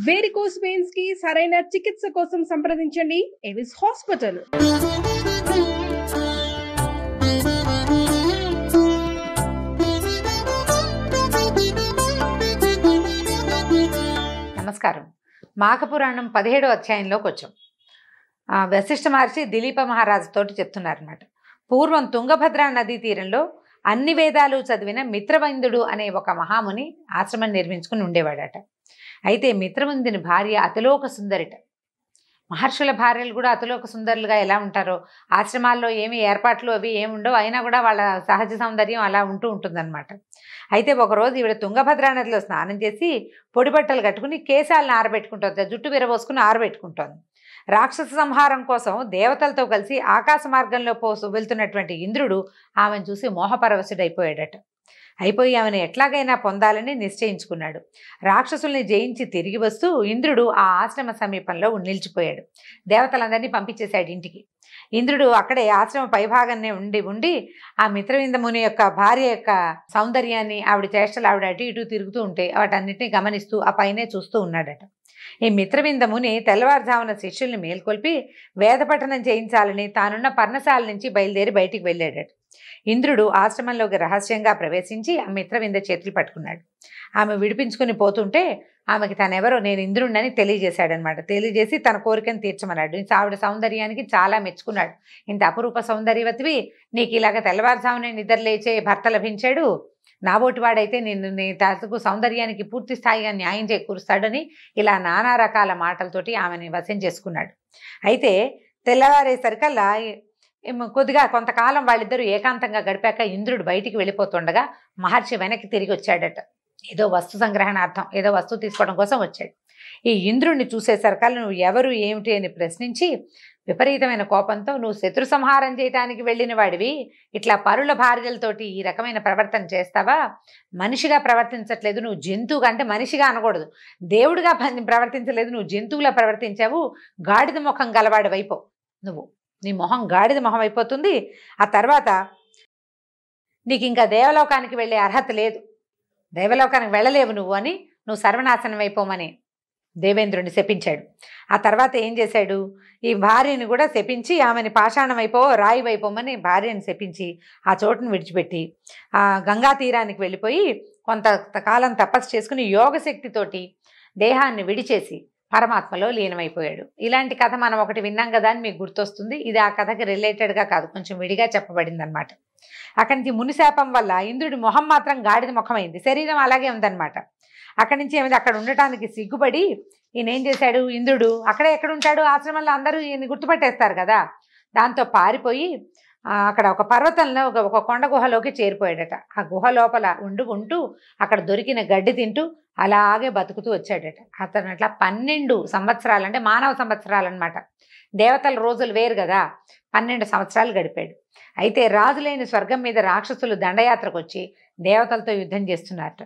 Varicose veins కి సరైన చికిత్స కోసం సంప్రదించండి ఎవిస్ హాస్పిటల్. నమస్కారం. మాఘపురాణం 17వ అధ్యాయంలోకి వచ్చాం. వశిష్ఠ మహర్షి దిలీప మహారాజు తోటి చెప్తున్నారన్నమాట. పూర్వం తుంగభద్ర నదీ తీరంలో అన్ని వేదాలు చదివిన మిత్రవిందుడు అనే ఒక మహాముని ఆశ్రమం నిర్మించుకుని ఉండేవాడట. అయితే మిత్రవిందుని భార్య అతిలోక సుందరిట. మహర్షుల భార్యలు కూడా అతిలోక సుందరులుగా ఎలా ఉంటారో, ఆశ్రమాల్లో ఏమి ఏర్పాట్లు అవి ఏముండవు, అయినా కూడా వాళ్ళ సహజ సౌందర్యం అలా ఉంటుందన్నమాట. అయితే ఒకరోజు ఈవిడ తుంగభద్రా నదిలో స్నానం చేసి పొడి బట్టలు కట్టుకుని కేశాలను ఆరబెట్టుకుంటుంది, జుట్టు విరబోసుకుని ఆరబెట్టుకుంటోంది. రాక్షస సంహారం కోసం దేవతలతో కలిసి ఆకాశ మార్గంలో వెళ్తున్నటువంటి ఇంద్రుడు ఆమెను చూసి మోహపరవశుడైపోయాడట. అయిపోయి ఆమెను ఎట్లాగైనా పొందాలని నిశ్చయించుకున్నాడు. రాక్షసుల్ని జయించి తిరిగి వస్తూ ఇంద్రుడు ఆ ఆశ్రమ సమీపంలో నిలిచిపోయాడు. దేవతలందరినీ పంపించేశాడు ఇంటికి. ఇంద్రుడు అక్కడే ఆశ్రమ పైభాగాన్నే ఉండి ఆ మిత్రవింద ముని యొక్క భార్య యొక్క సౌందర్యాన్ని, ఆవిడ చేష్టలు, ఆవిడ అటు ఇటు తిరుగుతూ ఉంటే వాటన్నిటిని గమనిస్తూ ఆ పైనే చూస్తూ ఉన్నాడట. ఈ మిత్రవింద ముని తెల్లవారుజామున శిష్యుల్ని మేల్కొల్పి వేద పఠనం చేయించాలని తానున్న పర్ణశాల నుంచి బయలుదేరి బయటికి వెళ్ళాడట. ఇంద్రుడు ఆశ్రమంలోకి రహస్యంగా ప్రవేశించి ఆ మిత్రవింద చేతులు పట్టుకున్నాడు. ఆమె విడిపించుకుని పోతుంటే ఆమెకి తనెవరో నేను ఇంద్రుడినని తెలియజేశాడనమాట. తెలియజేసి తన కోరికను తీర్చమన్నాడు. ఆవిడ సౌందర్యానికి చాలా మెచ్చుకున్నాడు. ఇంత అపురూప సౌందర్యవతివి, నీకు ఇలాగ తెల్లవారుజామునే నిద్ర లేచే భర్త లభించాడు, నాబోటి వాడైతే నీ తాతకు సౌందర్యానికి పూర్తి స్థాయిగా న్యాయం చేకూరుస్తాడని ఇలా నానా రకాల మాటలతోటి ఆమెని వశం చేసుకున్నాడు. అయితే తెల్లవారేసరికల్లా కొద్దిగా కొంతకాలం వాళ్ళిద్దరూ ఏకాంతంగా గడిపాక ఇంద్రుడు బయటికి వెళ్ళిపోతుండగా మహర్షి వెనక్కి తిరిగి వచ్చాడట. ఏదో వస్తు సంగ్రహణార్థం, ఏదో వస్తువు తీసుకోవడం కోసం వచ్చాడు. ఈ ఇంద్రుడిని చూసేసరికల్లా నువ్వు ఎవరు ఏమిటి అని ప్రశ్నించి విపరీతమైన కోపంతో, నువ్వు శత్రు సంహారం చేయటానికి వెళ్ళిన వాడివి, ఇట్లా పరుల భార్యలతోటి ఈ రకమైన ప్రవర్తన చేస్తావా? మనిషిగా ప్రవర్తించట్లేదు, నువ్వు జంతువుగా, అంటే మనిషిగా అనకూడదు, దేవుడిగా ప్రవర్తించలేదు, నువ్వు జంతువులా ప్రవర్తించావు, గాడిద ముఖం గలవాడి వైపు నువ్వు, నీ మొహం గాడిద మొహం అయిపోతుంది. ఆ తర్వాత నీకు ఇంకా దేవలోకానికి వెళ్ళే అర్హత లేదు, దేవలోకానికి వెళ్ళలేవు నువ్వు అని, నువ్వు సర్వనాశనం అయిపోమని దేవేంద్రుడిని శపించాడు. ఆ తర్వాత ఏం చేశాడు, ఈ భార్యని కూడా శపించి ఆమెని పాషాణం రాయి అయిపోమని భార్యని శపించి ఆ చోటును విడిచిపెట్టి ఆ గంగా తీరానికి వెళ్ళిపోయి కొంతకాలం తపస్సు చేసుకుని యోగశక్తితోటి దేహాన్ని విడిచేసి పరమాత్మలో లీనమైపోయాడు. ఇలాంటి కథ మనం ఒకటి విన్నాం కదా అని మీకు గుర్తొస్తుంది. ఇది ఆ కథకి రిలేటెడ్గా కాదు, కొంచెం విడిగా చెప్పబడింది అనమాట. అక్కడి నుంచి మునిశాపం వల్ల ఇంద్రుడి మొహం మాత్రం గాడిద ముఖమైంది, శరీరం అలాగే ఉందన్నమాట. అక్కడి నుంచి ఏమైంది, అక్కడ ఉండటానికి సిగ్గుపడి ఈయన ఏం చేశాడు, ఇంద్రుడు అక్కడే ఎక్కడ ఉంటాడు, ఆశ్రమంలో అందరూ ఈయన గుర్తుపట్టేస్తారు కదా, దాంతో పారిపోయి అక్కడ ఒక పర్వతంలో ఒక కొండ గుహలోకి చేరిపోయాడట. ఆ గుహ లోపల ఉంటూ అక్కడ దొరికిన గడ్డి తింటూ అలాగే బతుకుతూ వచ్చాడట. అతను అట్లా 12 సంవత్సరాలు, అంటే మానవ సంవత్సరాలు అనమాట, దేవతల రోజులు వేరు కదా, 12 సంవత్సరాలు గడిపాడు. అయితే రాజు లేని స్వర్గం మీద రాక్షసులు దండయాత్రకు వచ్చి దేవతలతో యుద్ధం చేస్తున్నారట.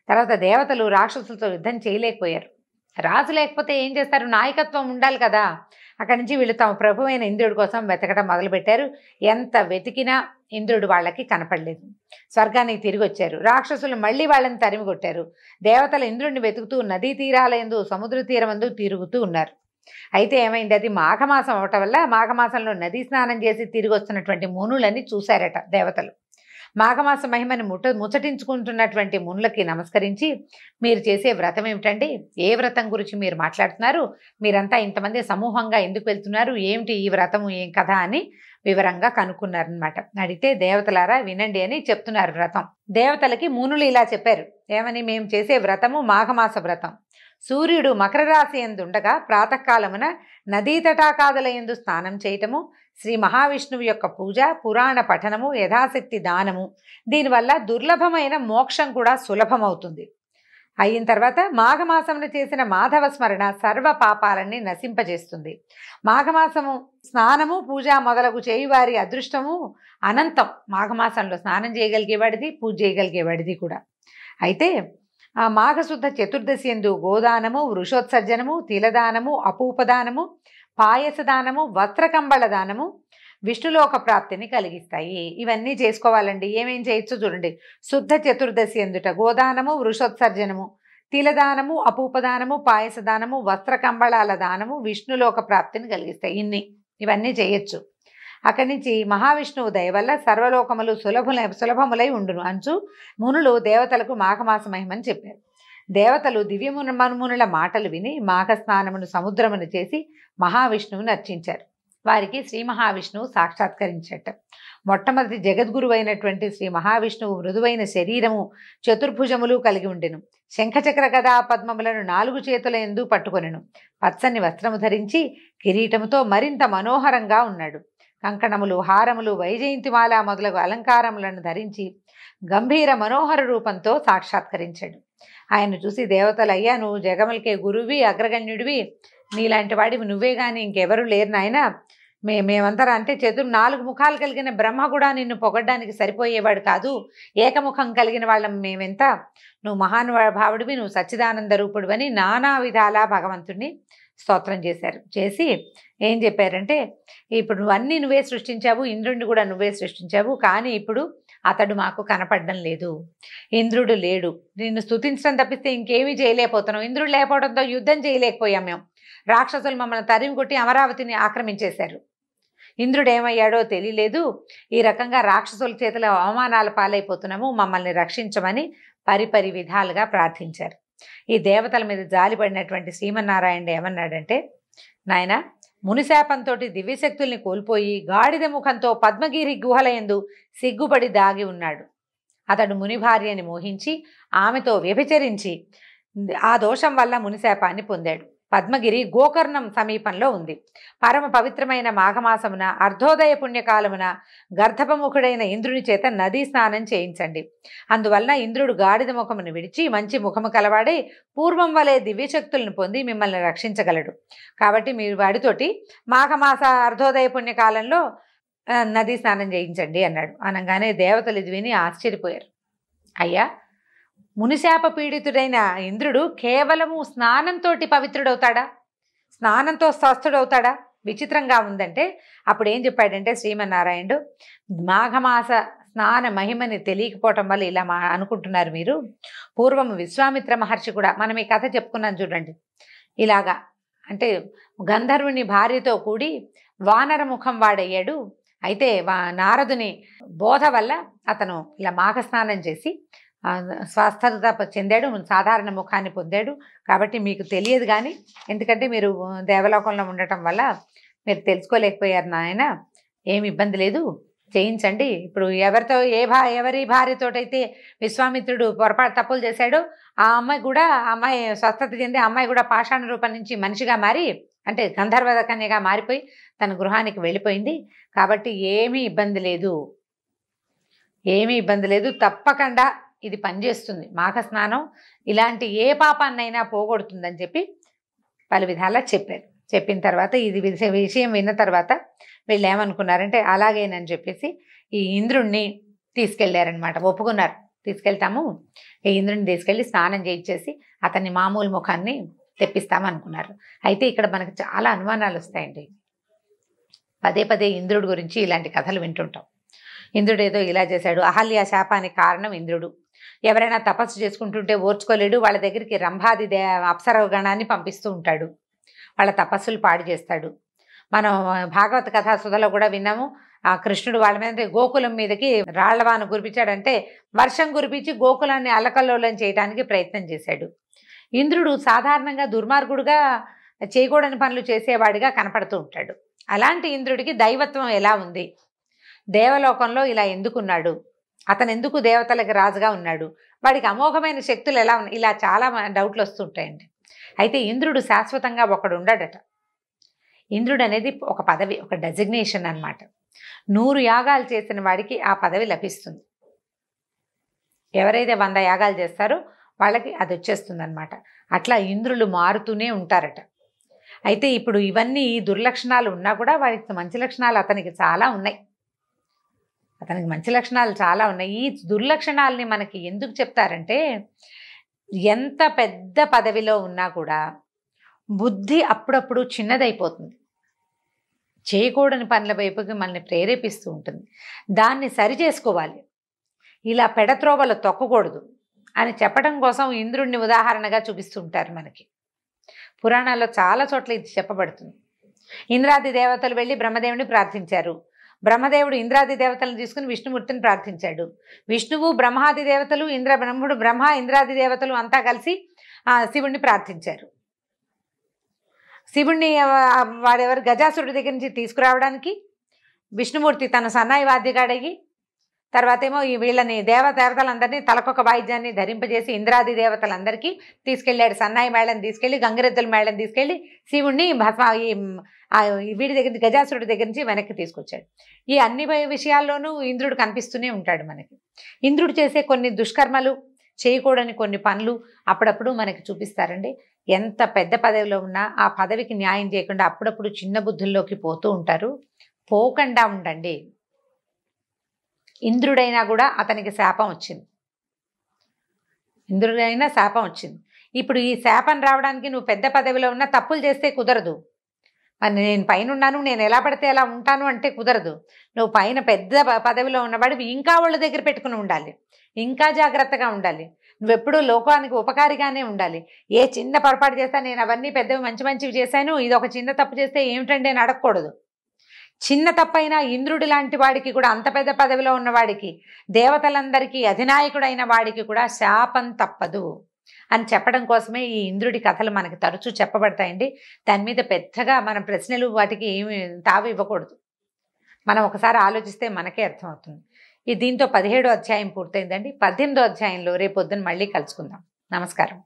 తర్వాత దేవతలు రాక్షసులతో యుద్ధం చేయలేకపోయారు. రాజు లేకపోతే ఏం చేస్తారు, నాయకత్వం ఉండాలి కదా. అక్కడి నుంచి వీళ్ళు తమ ప్రభు అయిన ఇంద్రుడి కోసం వెతకడం మొదలుపెట్టారు. ఎంత వెతికినా ఇంద్రుడు వాళ్ళకి కనపడలేదు. స్వర్గానికి తిరిగి వచ్చారు. రాక్షసులు మళ్ళీ వాళ్ళని తరిమి కొట్టారు. దేవతలు ఇంద్రుడిని వెతుకుతూ నదీ తీరాలందు, సముద్ర తీరమందు తిరుగుతూ ఉన్నారు. అయితే ఏమైంది, అది మాఘమాసం అవటం వల్ల మాఘమాసంలో నదీ స్నానం చేసి తిరిగి వస్తున్నటువంటి మునులని చూశారట దేవతలు. మాఘమాస మహిమని ముచ్చటించుకుంటున్నటువంటి మునులకి నమస్కరించి, మీరు చేసే వ్రతం ఏమిటండి, ఏ వ్రతం గురించి మీరు మాట్లాడుతున్నారు, మీరంతా ఇంతమంది సమూహంగా ఎందుకు వెళ్తున్నారు, ఏమిటి ఈ వ్రతము, ఏం కథ అని వివరంగా కనుక్కున్నారనమాట. అడిగితే దేవతలారా వినండి అని చెప్తున్నారు వ్రతం. దేవతలకి మునులు ఇలా చెప్పారు, ఏమని, మేము చేసే వ్రతము మాఘమాస వ్రతం. సూర్యుడు మకర రాశి యందుండగా ప్రాతకాలమున నదీ తటాకాదుల యందు స్నానం చేయటము, శ్రీ మహావిష్ణువు యొక్క పూజ, పురాణ పఠనము, యథాశక్తి దానము, దీనివల్ల దుర్లభమైన మోక్షం కూడా సులభమవుతుంది. అయిన తర్వాత మాఘమాసమున చేసిన మాధవ స్మరణ సర్వ పాపాలన్నీ నశింపజేస్తుంది. మాఘమాసము స్నానము, పూజ మొదలగు చేయువారి అదృష్టము అనంతం. మాఘమాసంలో స్నానం చేయగలిగేవాడిది, పూజ చేయగలిగేవాడిది కూడా. అయితే ఆ మాఘశుద్ధ చతుర్దశి యందు గోదానము, వృషోత్సర్జనము, తిలదానము, అపూపదానము, పాయసదానము, వస్త్రకంబళ దానము విష్ణులోక ప్రాప్తిని కలిగిస్తాయి. ఇవన్నీ చేసుకోవాలండి. ఏమేం చేయొచ్చు చూడండి. శుద్ధ చతుర్దశి ఎందుట గోదానము, వృషోత్సర్జనము, తిలదానము, అపూపదానము, పాయసదానము, వస్త్ర కంబళాల దానము విష్ణులోక ప్రాప్తిని కలిగిస్తాయి. ఇవన్నీ చేయొచ్చు. అక్కడి నుంచి మహావిష్ణువు దయ వల్ల సర్వలోకములు సులభములై ఉండును అంచు మునులు దేవతలకు మాఘమాస మహిమని చెప్పారు. దేవతలు దివ్యమునుల మాటలు విని మాఘ స్నానమును సముద్రమును చేసి మహావిష్ణువుని అర్చించారు. వారికి శ్రీ మహావిష్ణువు సాక్షాత్కరించట. మొట్టమొదటి జగద్గురు అయినటువంటి శ్రీ మహావిష్ణువు మృదువైన శరీరము, చతుర్భుజములు కలిగి ఉండెను. శంఖచక్ర గదా పద్మములను 4 చేతుల యందు పట్టుకొనెను. పచ్చని వస్త్రము ధరించి కిరీటముతో మరింత మనోహరంగా ఉన్నాడు. కంకణములు, హారములు, వైజయంతిమాల మొదలగు అలంకారములను ధరించి గంభీర మనోహర రూపంతో సాక్షాత్కరించాడు. ఆయన చూసి దేవతలు, అయ్యా నువ్వు జగములకే గురువి, అగ్రగణ్యుడివి, నీలాంటి వాడివి నువ్వే కానీ ఇంకెవరు లేరు నాయన. మేమందరం అంటే 4 ముఖాలు కలిగిన బ్రహ్మ కూడా నిన్ను పొగడ్డానికి సరిపోయేవాడు కాదు. ఏకముఖం కలిగిన వాళ్ళం మేమెంత. నువ్వు మహానుభావుడివి, నువ్వు సచ్చిదానంద రూపుడు అని నానా విధాలా భగవంతుడిని స్తోత్రం చేశారు. చేసి ఏం చెప్పారంటే, ఇప్పుడు నువ్వే సృష్టించావు, ఇంద్రుడిని కూడా నువ్వే సృష్టించావు, కానీ ఇప్పుడు అతడు మాకు కనపడడం లేదు. ఇంద్రుడు లేడు. నిన్ను స్తుతించడం తప్పిస్తే ఇంకేమీ చేయలేకపోతున్నాం. ఇంద్రుడు లేకపోవడంతో యుద్ధం చేయలేకపోయాం మేము. రాక్షసులు మమ్మల్ని తరిమి కొట్టి అమరావతిని ఆక్రమించేశారు. ఇంద్రుడు ఏమయ్యాడో తెలియలేదు. ఈ రకంగా రాక్షసుల చేతిలో అవమానాల పాలైపోతున్నాము, మమ్మల్ని రక్షించమని పరిపరి విధాలుగా ప్రార్థించారు. ఈ దేవతల మీద జాలిపడినటువంటి శ్రీమన్నారాయణుడు ఏమన్నాడంటే, నాయన మునిశాపంతో దివ్యశక్తుల్ని కోల్పోయి గాడిద ముఖంతో పద్మగిరి గుహలయందు సిగ్గుపడి దాగి ఉన్నాడు. అతడు ముని భార్యని మోహించి ఆమెతో వ్యభిచరించి ఆ దోషం వల్ల మునిశాపాన్ని పొందాడు. పద్మగిరి గోకర్ణం సమీపంలో ఉంది. పరమ పవిత్రమైన మాఘమాసమున అర్ధోదయ పుణ్యకాలమున గర్ధపముఖుడైన ఇంద్రుని చేత నదీ స్నానం చేయించండి. అందువలన ఇంద్రుడు గాడిద ముఖమును విడిచి మంచి ముఖము కలవాడై పూర్వం వలె దివ్యశక్తులను పొంది మిమ్మల్ని రక్షించగలడు. కాబట్టి మీరు వాడితోటి మాఘమాస అర్ధోదయ పుణ్యకాలంలో నదీ స్నానం చేయించండి అన్నాడు. అనగానే దేవతలు ఇది విని ఆశ్చర్యపోయారు. అయ్యా, మునిశాప పీడితుడైన ఇంద్రుడు కేవలము స్నానంతో పవిత్రుడవుతాడా? స్నానంతో స్వస్థుడవుతాడా? విచిత్రంగా ఉందంటే అప్పుడు ఏం చెప్పాడంటే శ్రీమన్నారాయణుడు, మాఘమాస స్నాన మహిమని తెలియకపోవటం వల్ల ఇలా అనుకుంటున్నారు మీరు. పూర్వం విశ్వామిత్ర మహర్షి కూడా, మనం ఈ కథ చెప్పుకున్నాం చూడండి, ఇలాగా అంటే గంధర్వుని భార్యతో కూడి వానర ముఖం వాడయ్యాడు. అయితే నారదుని బోధ వల్ల అతను ఇలా మాఘస్నానం చేసి స్వస్థత చెందాడు, సాధారణ ముఖాన్ని పొందాడు. కాబట్టి మీకు తెలియదు, కానీ ఎందుకంటే మీరు దేవలోకంలో ఉండటం వల్ల మీరు తెలుసుకోలేకపోయారు నాయన. ఏమి ఇబ్బంది లేదు, చేయించండి. ఇప్పుడు ఎవరి భార్యతోటైతే విశ్వామిత్రుడు పొరపాటు తప్పులు చేశాడో ఆ అమ్మాయి స్వస్థత చెంది ఆ అమ్మాయి కూడా పాషాణ రూపం నుంచి మనిషిగా మారి, అంటే గంధర్వ కన్యగా మారిపోయి తన గృహానికి వెళ్ళిపోయింది. కాబట్టి ఏమీ ఇబ్బంది లేదు, తప్పకుండా ఇది పనిచేస్తుంది. మాఘ స్నానం ఇలాంటి ఏ పాపాన్నైనా పోగొడుతుందని చెప్పి పలు విధాలా చెప్పారు. చెప్పిన తర్వాత ఇది విషయం విన్న తర్వాత వీళ్ళు ఏమనుకున్నారంటే అలాగేనని చెప్పేసి ఈ ఇంద్రుణ్ణి తీసుకెళ్లారనమాట. ఒప్పుకున్నారు, తీసుకెళ్తాము. ఈ ఇంద్రుడిని తీసుకెళ్ళి స్నానం చేయించేసి అతన్ని మామూలు ముఖాన్ని తెప్పిస్తామనుకున్నారు. అయితే ఇక్కడ మనకు చాలా అనుమానాలు వస్తాయండి. పదే ఇంద్రుడి గురించి ఇలాంటి కథలు వింటుంటాం. ఇంద్రుడు ఏదో ఇలా చేశాడు, అహల్య శాపానికి కారణం ఇంద్రుడు. ఎవరైనా తపస్సు చేసుకుంటుంటే ఓర్చుకోలేడు, వాళ్ళ దగ్గరికి రంభాది అప్సర గణాన్ని పంపిస్తూ ఉంటాడు, వాళ్ళ తపస్సులు పాడు చేస్తాడు. మనం భాగవత కథా సుధలో కూడా విన్నాము. ఆ కృష్ణుడు వాళ్ళ మీద గోకులం మీదకి రాళ్లవాన కురిపించాడంటే వర్షం కురిపించి గోకులాన్ని అల్లకల్లోలం చేయడానికి ప్రయత్నం చేశాడు. ఇంద్రుడు సాధారణంగా దుర్మార్గుడుగా చేయకూడని పనులు చేసేవాడిగా కనపడుతూ ఉంటాడు. అలాంటి ఇంద్రుడికి దైవత్వం ఎలా ఉంది? దేవలోకంలో ఇలా ఎందుకున్నాడు? అతను ఎందుకు దేవతలకు రాజుగా ఉన్నాడు? వాడికి అమోఘమైన శక్తులు ఎలా ఉన్నాయి? ఇలా చాలా డౌట్లు వస్తుంటాయండి. అయితే ఇంద్రుడు శాశ్వతంగా ఒకడు ఉండడట. ఇంద్రుడు అనేది ఒక పదవి, ఒక డెసిగ్నేషన్ అన్నమాట. 100 యాగాలు చేసిన వాడికి ఆ పదవి లభిస్తుంది. ఎవరైతే 100 యాగాలు చేస్తారో వాళ్ళకి అది వచ్చేస్తుంది అనమాట. అట్లా ఇంద్రులు మారుతూనే ఉంటారట. అయితే ఇప్పుడు ఇవన్నీ దుర్లక్షణాలు ఉన్నా కూడా వాడికి మంచి లక్షణాలు అతనికి చాలా ఉన్నాయి. ఈ దుర్లక్షణాలని మనకి ఎందుకు చెప్తారంటే, ఎంత పెద్ద పదవిలో ఉన్నా కూడా బుద్ధి అప్పుడప్పుడు చిన్నదైపోతుంది. చేయకూడని పనుల వైపుకి మనల్ని ప్రేరేపిస్తూ ఉంటుంది. దాన్ని సరి చేసుకోవాలి. ఇలా పెడత్రోవలో తొక్కకూడదు అని చెప్పడం కోసం ఇంద్రుడిని ఉదాహరణగా చూపిస్తుంటారు మనకి. పురాణాల్లో చాలా చోట్ల ఇది చెప్పబడుతుంది. ఇంద్రాది దేవతలు వెళ్ళి బ్రహ్మదేవుని ప్రార్థించారు. బ్రహ్మదేవుడు ఇంద్రాది దేవతలను తీసుకుని విష్ణుమూర్తిని ప్రార్థించాడు. విష్ణువు బ్రహ్మాది దేవతలు బ్రహ్మ ఇంద్రాది దేవతలు అంతా కలిసి శివుణ్ణి ప్రార్థించారు. శివుణ్ణి వాడెవరు గజాసురుడి దగ్గర నుంచి తీసుకురావడానికి విష్ణుమూర్తి తన సన్నాయి వాద్యగాడయ్యి, తర్వాత ఏమో వీళ్ళని దేవతలందరినీ తలకొక వాయిద్యాన్ని ధరింపజేసి ఇంద్రాది దేవతలందరికీ తీసుకెళ్ళాడు. సన్నాయి మేళని తీసుకెళ్ళి గంగిరెద్దుల మేళని తీసుకెళ్ళి శివుణ్ణి వీడి దగ్గర గజాసురుడి దగ్గర నుంచి వెనక్కి తీసుకొచ్చాడు. ఈ అన్ని విషయాల్లోనూ ఇంద్రుడు కనిపిస్తూనే ఉంటాడు మనకి. ఇంద్రుడు చేసే కొన్ని దుష్కర్మలు, చేయకూడని కొన్ని పనులు అప్పుడప్పుడు మనకి చూపిస్తారండి. ఎంత పెద్ద పదవిలో ఉన్నా ఆ పదవికి న్యాయం చేయకుండా అప్పుడప్పుడు చిన్న బుద్ధుల్లోకి పోతూ ఉంటారు. పోకుండా ఉండండి. ఇంద్రుడైనా కూడా అతనికి శాపం వచ్చింది. ఇంద్రుడైనా శాపం వచ్చింది. ఇప్పుడు ఈ శాపం రావడానికి నువ్వు పెద్ద పదవిలో ఉన్నా తప్పులు చేస్తే కుదరదు. మరి నేను పైన ఉన్నాను, నేను ఎలా పడితే ఎలా ఉంటాను అంటే కుదరదు. నువ్వు పైన పెద్ద పదవిలో ఉన్నవాడివి ఇంకా వాళ్ళ దగ్గర పెట్టుకుని ఉండాలి, ఇంకా జాగ్రత్తగా ఉండాలి. నువ్వెప్పుడూ లోకానికి ఉపకారిగానే ఉండాలి. ఏ చిన్న పొరపాటు చేస్తా నేను అవన్నీ పెద్దవి మంచివి చేశాను, ఇది ఒక చిన్న తప్పు చేస్తే ఏమిటండి అని అడగకూడదు. చిన్న తప్పైనా ఇంద్రుడి లాంటి వాడికి కూడా, అంత పెద్ద పదవిలో ఉన్నవాడికి, దేవతలందరికీ అధినాయకుడైన వాడికి కూడా శాపం తప్పదు అని చెప్పడం కోసమే ఈ ఇంద్రుడి కథలు మనకి తరచూ చెప్పబడతాయండి. దాని మీద పెద్దగా మన ప్రశ్నలు వాటికి ఏమి తావు ఇవ్వకూడదు. మనం ఒకసారి ఆలోచిస్తే మనకే అర్థమవుతుంది. దీంతో 17వ అధ్యాయం పూర్తయిందండి. 18వ అధ్యాయంలో రేపొద్దున మళ్ళీ కలుసుకుందాం. నమస్కారం.